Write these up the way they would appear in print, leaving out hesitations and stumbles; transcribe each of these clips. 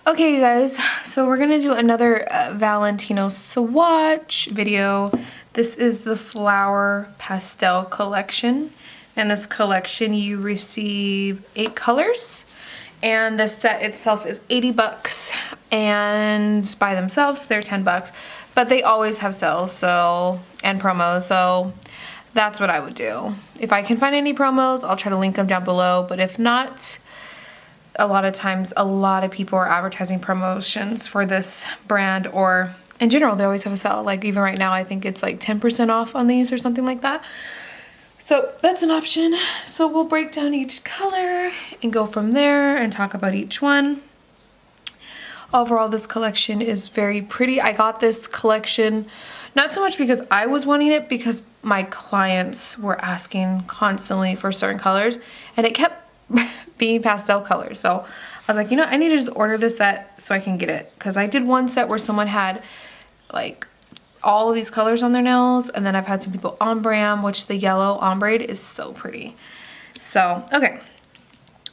Okay, you guys, so we're gonna do another Valentino swatch video. This is the Flower Pastel collection. In this collection, you receive 8 colors, and the set itself is 80 bucks, and by themselves, they're 10 bucks, but they always have sales, and promos, so that's what I would do. If I can find any promos, I'll try to link them down below, but if not, a lot of times a lot of people are advertising promotions for this brand, or in general they always have a sale. Like even right now I think it's like 10% off on these or something like that, so that's an option. So we'll break down each color and go from there and talk about each one. Overall, this collection is very pretty. I got this collection not so much because I was wanting it, because my clients were asking constantly for certain colors and it kept being pastel colors. So I was like, you know, I need to just order this set so I can get it, because I did one set where someone had like all of these colors on their nails, and then I've had some people ombre, which the yellow ombre is so pretty. So okay,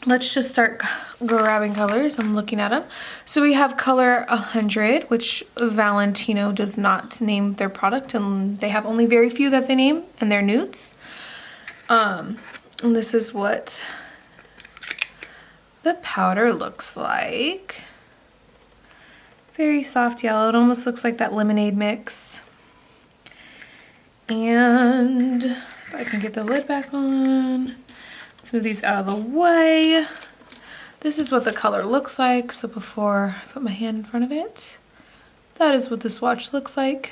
let's just start grabbing colors. I'm looking at them. So we have color 100, which Valentino does not name their product, and they have only very few that they name, and they're nudes. And this is what the powder looks like. Very soft yellow. It almost looks like that lemonade mix. And if I can get the lid back on, let's move these out of the way. This is what the color looks like. So before I put my hand in front of it, that is what the swatch looks like.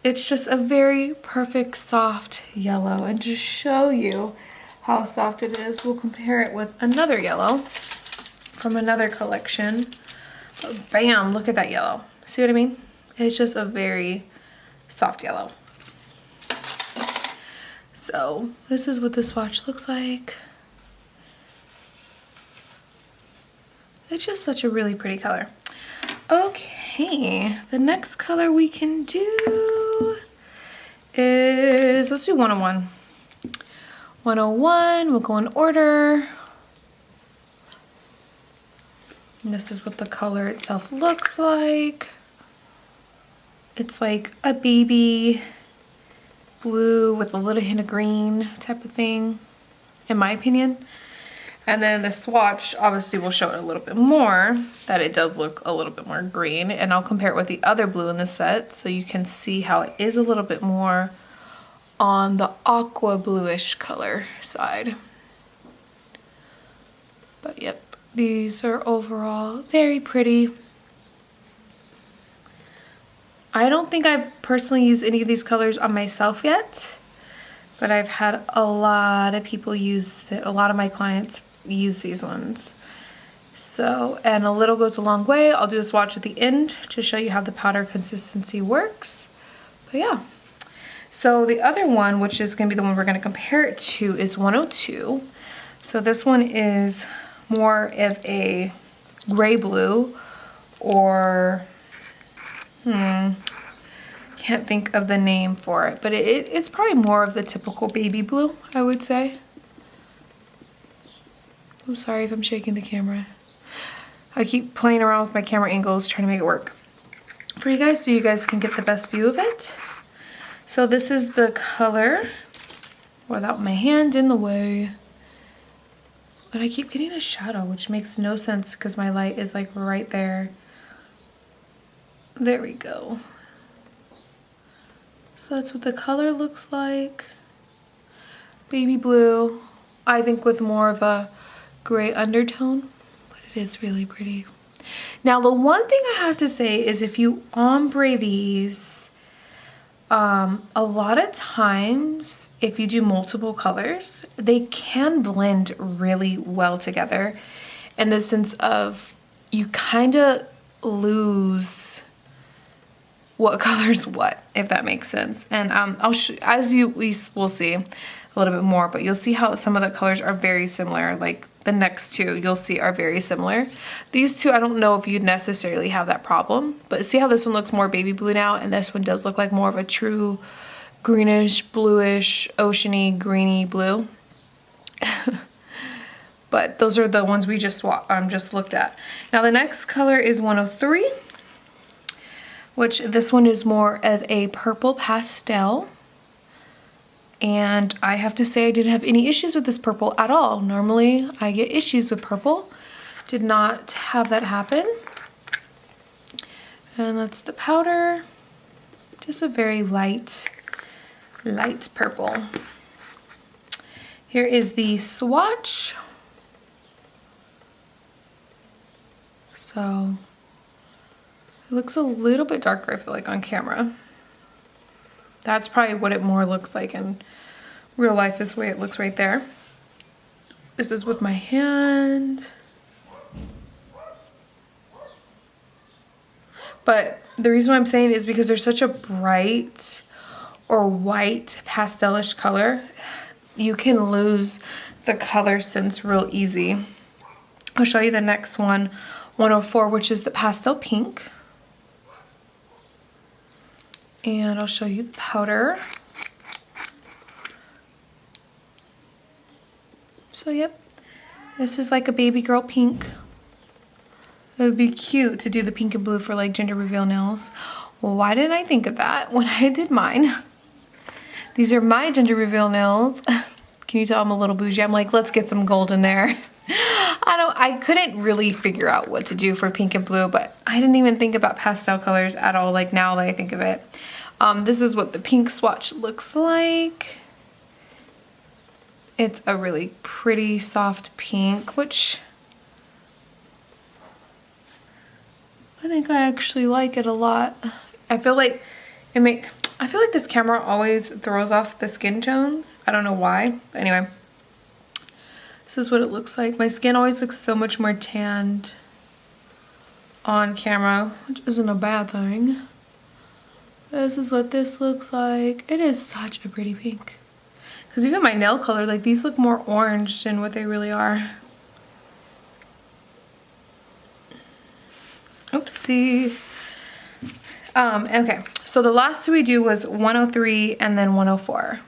It's just a very perfect soft yellow. And to show you how soft it is, we'll compare it with another yellow from another collection. Bam, look at that yellow. See what I mean? It's just a very soft yellow. So this is what the swatch looks like. It's just such a really pretty color. Okay, the next color we can do is, let's do 101. 101, we'll go in order. And this is what the color itself looks like. It's like a baby blue with a little hint of green type of thing, in my opinion. And then the swatch obviously will show it a little bit more, that it does look a little bit more green. And I'll compare it with the other blue in the set so you can see how it is a little bit more on the aqua bluish color side. But yep, these are overall very pretty. I don't think I've personally used any of these colors on myself yet, but I've had a lot of people use it. A lot of my clients use these ones. So, and a little goes a long way. I'll do a swatch at the end to show you how the powder consistency works. But yeah. So the other one, which is going to be the one we're going to compare it to, is 102. So this one is more of a gray blue, or can't think of the name for it, but it's probably more of the typical baby blue, I would say. I'm sorry if I'm shaking the camera. I keep playing around with my camera angles trying to make it work for you guys so you guys can get the best view of it. So this is the color without my hand in the way. But I keep getting a shadow, which makes no sense because my light is like right there. There we go. So that's what the color looks like. Baby blue, I think with more of a gray undertone, but it is really pretty. Now the one thing I have to say is if you ombre these, a lot of times if you do multiple colors, they can blend really well together, in the sense of you kind of lose what color's what, if that makes sense. And I'll as we will see a little bit more, but you'll see how some of the colors are very similar. Like the next two you'll see are very similar. These two, I don't know if you'd necessarily have that problem, but see how this one looks more baby blue now, and this one does look like more of a true greenish, bluish, oceany, greeny blue. but those are the ones we just looked at. Now the next color is 103, which this one is more of a purple pastel. And I have to say I didn't have any issues with this purple at all. Normally I get issues with purple. Did not have that happen. And that's the powder. Just a very light purple. Here is the swatch. So it looks a little bit darker, I feel like, on camera. That's probably what it more looks like in real life, is the way it looks right there. This is with my hand. But the reason why I'm saying is because there's such a bright or white pastelish color, you can lose the color sense real easy. I'll show you the next one, 104, which is the pastel pink. And I'll show you the powder. So yep, this is like a baby girl pink. It would be cute to do the pink and blue for like gender reveal nails. Well, why didn't I think of that when I did mine? These are my gender reveal nails. Can you tell I'm a little bougie? I'm like, let's get some gold in there. I couldn't really figure out what to do for pink and blue, but I didn't even think about pastel colors at all, like now that I think of it. This is what the pink swatch looks like. It's a really pretty soft pink, which I think I actually like it a lot. I feel like this camera always throws off the skin tones. I don't know why, but anyway. This is what it looks like. My skin always looks so much more tanned on camera, which isn't a bad thing. This is what this looks like. It is such a pretty pink. Because even my nail color, like these look more orange than what they really are. Oopsie. Okay, so the last two we do was 103 and then 104.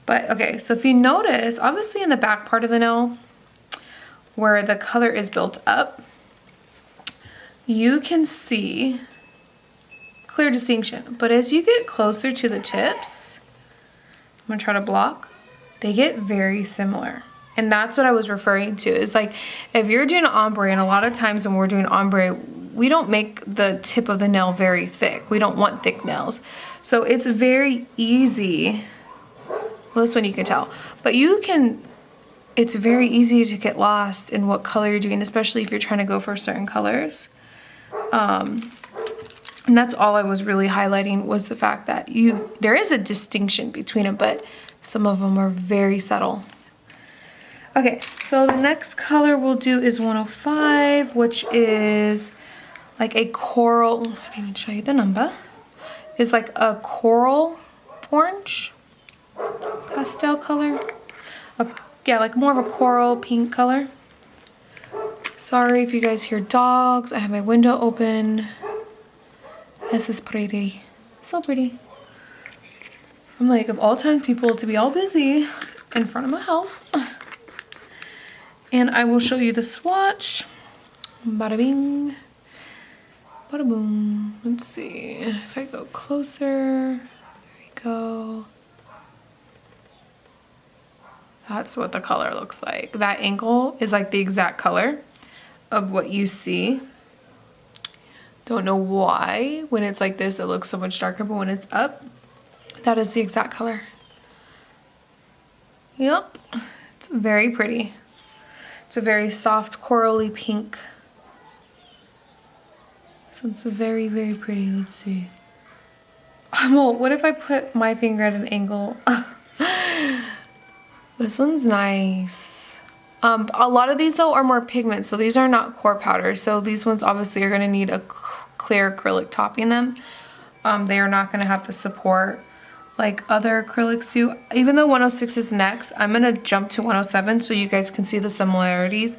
But okay, so if you notice, obviously in the back part of the nail, where the color is built up, you can see clear distinction. But as you get closer to the tips, I'm gonna try to block, they get very similar. And that's what I was referring to. Is like, if you're doing ombre, and a lot of times when we're doing ombre, we don't make the tip of the nail very thick. We don't want thick nails. So it's very easy. Well, this one you can tell. But it's very easy to get lost in what color you're doing, especially if you're trying to go for certain colors. And that's all I was really highlighting, was the fact that there is a distinction between them, but some of them are very subtle. Okay, so the next color we'll do is 105, which is like a coral, I didn't even show you the number. It's like a coral orange pastel color. Yeah, like more of a coral pink color. Sorry if you guys hear dogs. I have my window open. This is pretty. So pretty. I'm like, of all times, people to be all busy in front of my house. And I will show you the swatch. Bada bing. Bada boom. Let's see. If I go closer. There we go. That's what the color looks like. That angle is like the exact color of what you see. Don't know why when it's like this it looks so much darker, but when it's up, that is the exact color. Yep. It's very pretty. It's a very soft corally pink. So it's very, very pretty. Let's see. Well, what if I put my finger at an angle? This one's nice. A lot of these though are more pigment, so these are not core powders. So these ones obviously are going to need a clear acrylic topping them. They are not going to have the support like other acrylics do. Even though 106 is next, I'm going to jump to 107 so you guys can see the similarities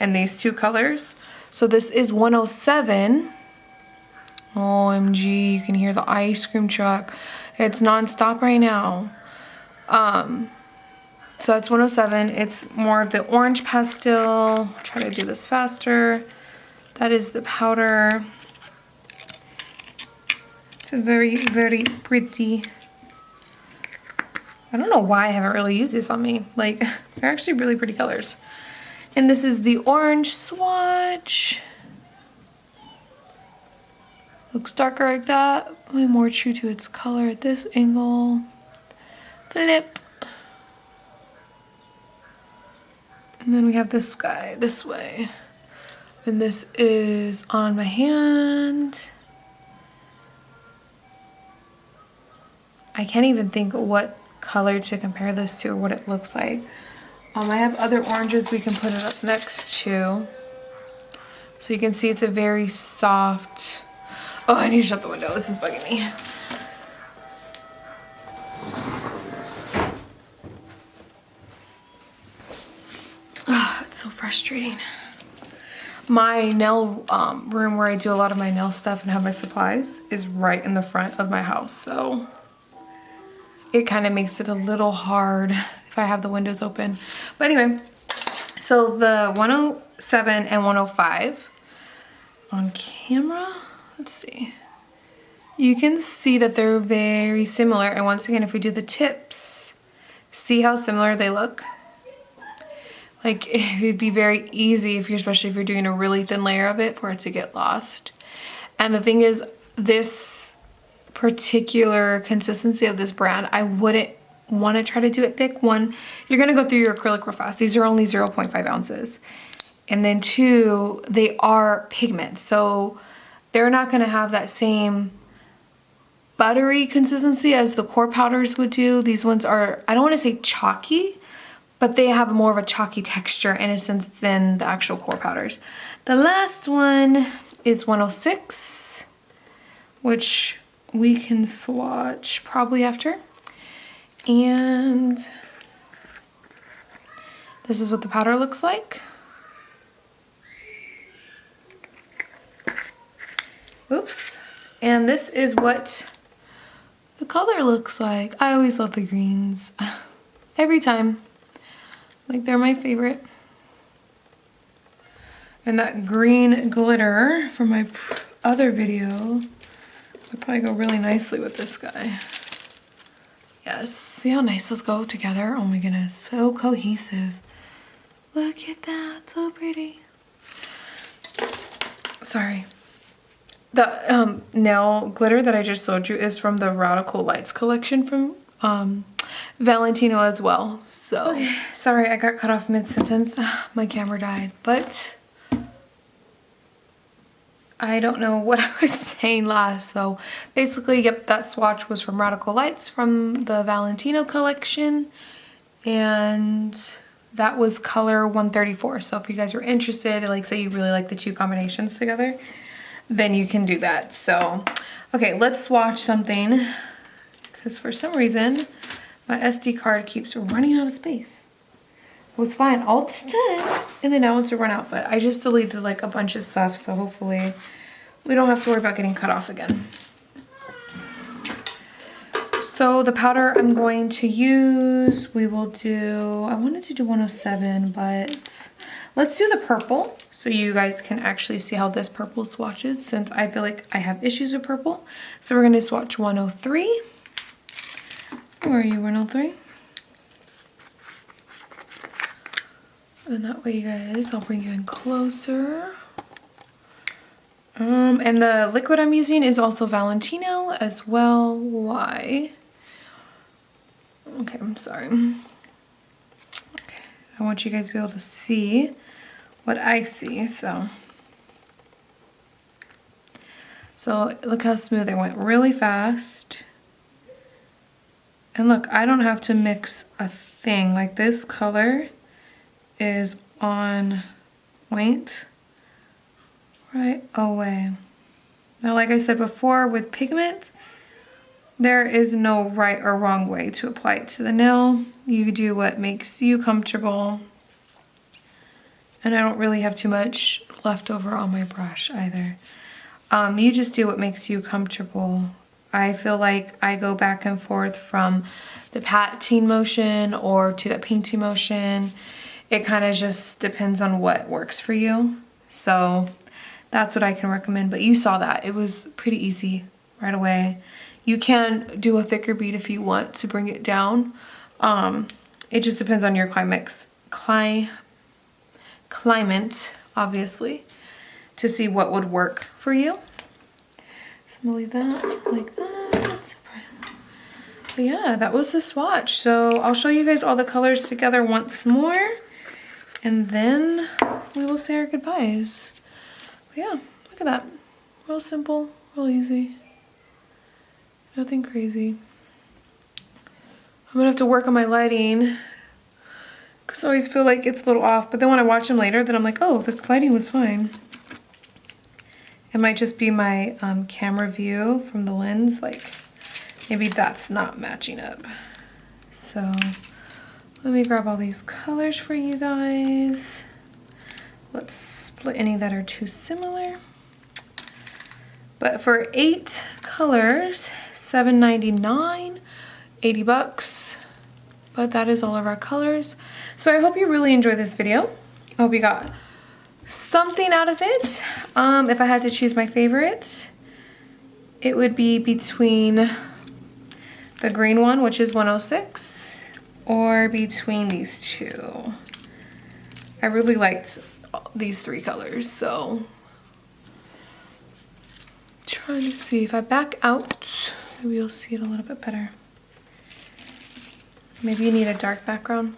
in these two colors. So this is 107. OMG, you can hear the ice cream truck. It's non-stop right now. So that's 107. It's more of the orange pastel. I'll try to do this faster. That is the powder. It's a very, very pretty. I don't know why I haven't really used this on me. Like, they're actually really pretty colors. And this is the orange swatch. Looks darker like that. Way more true to its color at this angle. The lip. And then we have this guy this way. And this is on my hand. I can't even think what color to compare this to or what it looks like. I have other oranges we can put it up next to. So you can see it's a very soft. Oh, I need to shut the window. This is bugging me. Oh, it's so frustrating. My nail room where I do a lot of my nail stuff and have my supplies is right in the front of my house. So it kind of makes it a little hard if I have the windows open. But anyway, so the 107 and 105 on camera, let's see. You can see that they're very similar. And once again, if we do the tips, see how similar they look? Like, it would be very easy if you're, especially if you're doing a really thin layer of it, for it to get lost. And the thing is, this particular consistency of this brand, I wouldn't want to try to do it thick. One, you're going to go through your acrylic real fast. These are only 0.5 ounces. And then two, they are pigments. So they're not going to have that same buttery consistency as the core powders would do. These ones are, I don't want to say chalky, but they have more of a chalky texture in a sense than the actual core powders. The last one is 106, which we can swatch probably after. And this is what the powder looks like. Oops. And this is what the color looks like. I always love the greens. Every time. Like, they're my favorite. And that green glitter from my other video would probably go really nicely with this guy. Yes, see how nice those go together? Oh my goodness, so cohesive. Look at that, so pretty. Sorry. The nail glitter that I just showed you is from the Radical Lights collection from Valentino as well. So, okay. Sorry I got cut off mid-sentence. My camera died, but I don't know what I was saying last. So basically, yep, that swatch was from Radical Lights from the Valentino collection. And that was color 134. So if you guys are interested, like say you really like the two combinations together, then you can do that. So, okay, let's swatch something. Because for some reason, my SD card keeps running out of space. It was fine all this time, and then now it's run out. But I just deleted like a bunch of stuff, so hopefully we don't have to worry about getting cut off again. So the powder I'm going to use, we will do, I wanted to do 107, but let's do the purple so you guys can actually see how this purple swatches, since I feel like I have issues with purple. So we're gonna swatch 103. Where are you, 103? And that way, you guys, I'll bring you in closer. And the liquid I'm using is also Valentino as well. Why? Okay, I'm sorry. Okay, I want you guys to be able to see what I see, so look how smooth it went, really fast. And look, I don't have to mix a thing. Like, this color is on point right away. Now, like I said before, with pigments, there is no right or wrong way to apply it to the nail. You do what makes you comfortable. And I don't really have too much left over on my brush either. You just do what makes you comfortable I feel like I go back and forth from the patting motion or to the painting motion. It kind of just depends on what works for you. So that's what I can recommend. But you saw that. It was pretty easy right away. You can do a thicker bead if you want to bring it down. It just depends on your climate, obviously, to see what would work for you. So I'm gonna leave that like that. But yeah, that was the swatch. So I'll show you guys all the colors together once more, and then we will say our goodbyes. But yeah, look at that. Real simple, real easy. Nothing crazy. I'm gonna have to work on my lighting because I always feel like it's a little off, but then when I watch them later, then I'm like, oh, the lighting was fine. It might just be my camera view from the lens, like maybe that's not matching up. So let me grab all these colors for you guys. Let's split any that are too similar. But for 8 colors, $7.99, 80 bucks. But that is all of our colors. So I hope you really enjoyed this video. I hope you got something out of it. If I had to choose my favorite, it would be between the green one, which is 106, or between these two. I really liked these 3 colors, so trying to see if I back out, maybe you'll see it a little bit better. Maybe you need a dark background.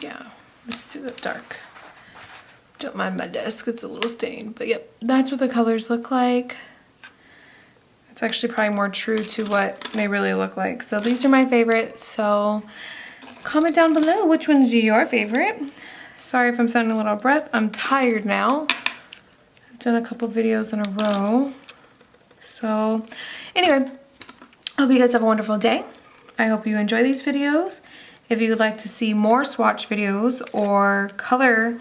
Yeah, let's do the dark. Don't mind my desk, it's a little stained, but yep, that's what the colors look like. It's actually probably more true to what they really look like. So these are my favorites, so comment down below which one's your favorite. Sorry if I'm sounding a little out of breath, I'm tired now. I've done a couple videos in a row. So anyway, I hope you guys have a wonderful day. I hope you enjoy these videos. If you would like to see more swatch videos or color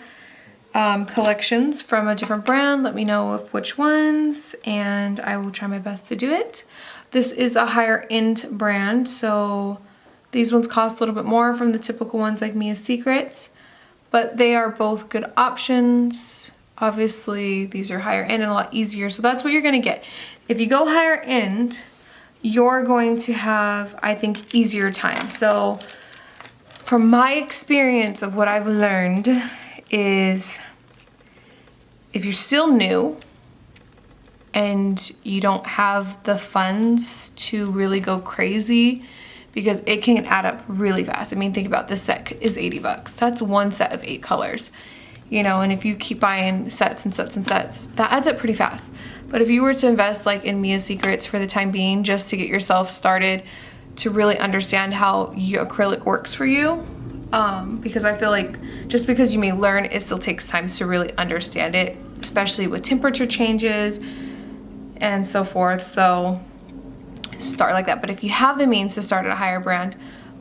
collections from a different brand, let me know of which ones, and I will try my best to do it. This is a higher end brand, so these ones cost a little bit more from the typical ones like Mia's Secrets, but they are both good options. Obviously, these are higher end and a lot easier, so that's what you're gonna get. If you go higher end, you're going to have, I think, easier time. So from my experience of what I've learned is if you're still new and you don't have the funds to really go crazy, because it can add up really fast. I mean, think about this set is 80 bucks. That's one set of 8 colors. You know, and if you keep buying sets and sets and sets, that adds up pretty fast. But if you were to invest like in Mia's Secrets for the time being, just to get yourself started, to really understand how your acrylic works for you, because I feel like just because you may learn, it still takes time to really understand it, especially with temperature changes and so forth. So start like that. But if you have the means to start at a higher brand,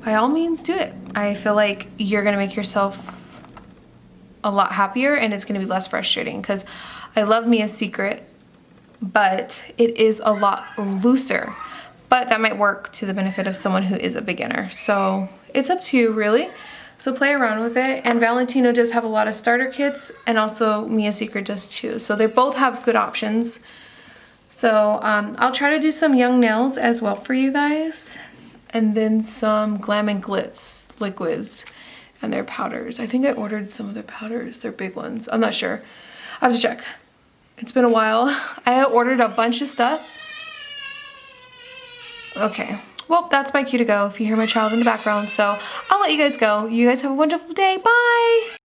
by all means do it. I feel like you're gonna make yourself a lot happier, and it's gonna be less frustrating, because I love Mia's Secret, but it is a lot looser. But that might work to the benefit of someone who is a beginner. So it's up to you, really. So play around with it. And Valentino does have a lot of starter kits, and also Mia's Secret does too. So they both have good options. So I'll try to do some young nails as well for you guys, and then some Glam and Glitz liquids and their powders. I think I ordered some of their powders, their big ones. I'm not sure. I have to check. It's been a while. I ordered a bunch of stuff. Okay, well, that's my cue to go if you hear my child in the background. So I'll let you guys go. You guys have a wonderful day. Bye.